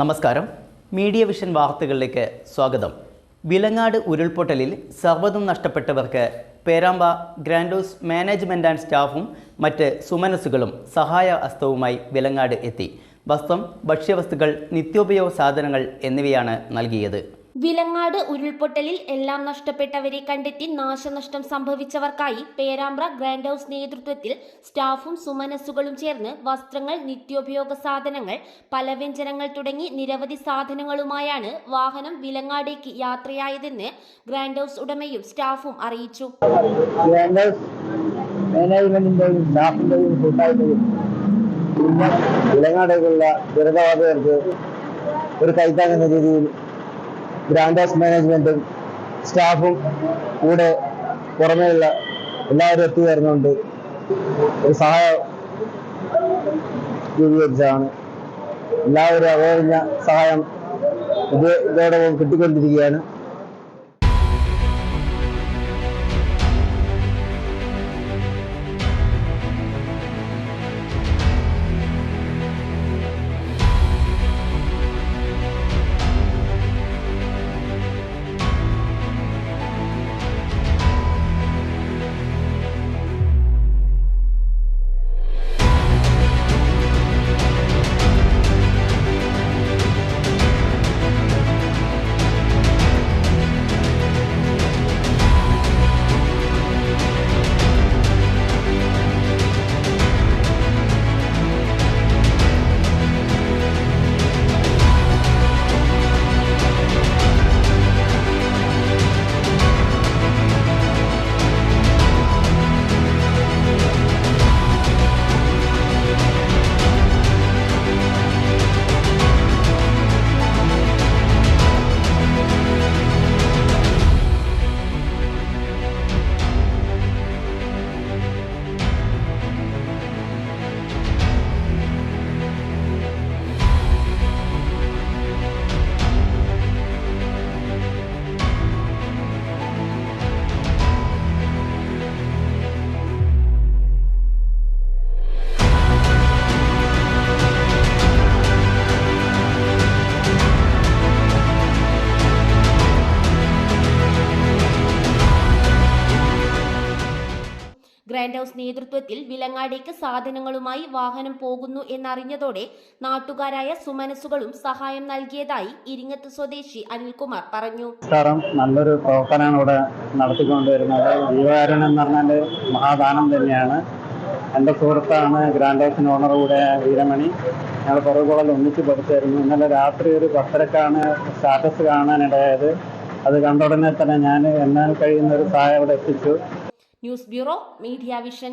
നമസ്കാരം. Media vision വാർത്തകളിലേക്ക് സ്വാഗതം. വിലങ്ങാട് ഉരുൾപൊട്ടലിൽ സർവ്വതും നഷ്ടപ്പെട്ടവർക്ക് പേരാമ്പ്ര ഗ്രാൻഡോസ് മാനേജ്മെന്റ് ആൻഡ് സ്റ്റാഫും മറ്റ് സുമനസ്സുകളും സഹായ ഹസ്തവുമായി വിലങ്ങാട് എത്തി. വസ്ത്രം, ഭക്ഷ്യവസ്തുക്കൾ, നിത്യോപയോഗ സാധനങ്ങൾ എന്നിവയാണ് നൽകിയത്. വിലങ്ങാട് ഉരുൾപൊട്ടലിൽ എല്ലാം നഷ്ടപ്പെട്ടവരെ കണ്ടെത്തി നാശനഷ്ടം സംഭവിച്ചവർക്കായി പേരാമ്പ്ര ഗ്രാൻഡ് ഹൗസ് നേതൃത്വത്തിൽ സ്റ്റാഫും സുമനസ്സുകളും ചേർന്ന് വസ്ത്രങ്ങൾ, നിത്യോപയോഗ സാധനങ്ങൾ, പലവ്യഞ്ജനങ്ങൾ തുടങ്ങി നിരവധി സാധനങ്ങളുമായാണ് വാഹനം വിലങ്ങാടേക്ക് യാത്രയായതെന്ന് ഗ്രാൻഡ് ഹൗസ് ഉടമയും സ്റ്റാഫും അറിയിച്ചു. വിലങ്ങാടേക്കുള്ള ദുരിതബാധിതർക്ക് ഒരു കൈത്താങ്ങുന്ന രീതിയിൽ ഗ്രാൻഡ് ഹൗസ് മാനേജ്മെന്റും സ്റ്റാഫും കൂടെ പുറമേയുള്ള എല്ലാവരും എത്തിച്ചേർന്നുകൊണ്ട് ഒരു സഹായം രൂപീകരിച്ചതാണ്. എല്ലാവരും അവരറിഞ്ഞ സഹായം ഇതോടൊപ്പം കിട്ടിക്കൊണ്ടിരിക്കുകയാണ്. ഗ്രാൻഡ് ഹൗസ് നേതൃത്വത്തിൽ വിലങ്ങാടേക്ക് സാധനങ്ങളുമായി വാഹനം പോകുന്നു എന്നറിഞ്ഞതോടെ നാട്ടുകാരായ സുമനസ്സുകളും സഹായം നൽകിയതായി ഇരിങ്ങത്ത് സ്വദേശി അനിൽകുമാർ പറഞ്ഞു. നല്ലൊരു പ്രവർത്തനമാണ് ഇവിടെ നടത്തിക്കൊണ്ടുവരുന്നത്. ജീവകാരുണ്യം എന്ന് പറഞ്ഞാൽ മഹാദാനം തന്നെയാണ്. എൻ്റെ സുഹൃത്താണ് ഗ്രാൻഡ് ഹൗസിന് ഓണർ കൂടെ വീരമണി. ഞങ്ങൾ പുറകുകളിൽ ഒന്നിച്ച് പഠിച്ചായിരുന്നു. ഇന്നലെ രാത്രി ഒരു 10:30-ക്കാണ് സ്റ്റാറ്റസ് കാണാനിടയായത്. അത് കണ്ട ഉടനെ തന്നെ ഞാൻ എന്നാൽ കഴിയുന്ന ഒരു സഹായം ഇവിടെ എത്തിച്ചു. News bureau, media vision.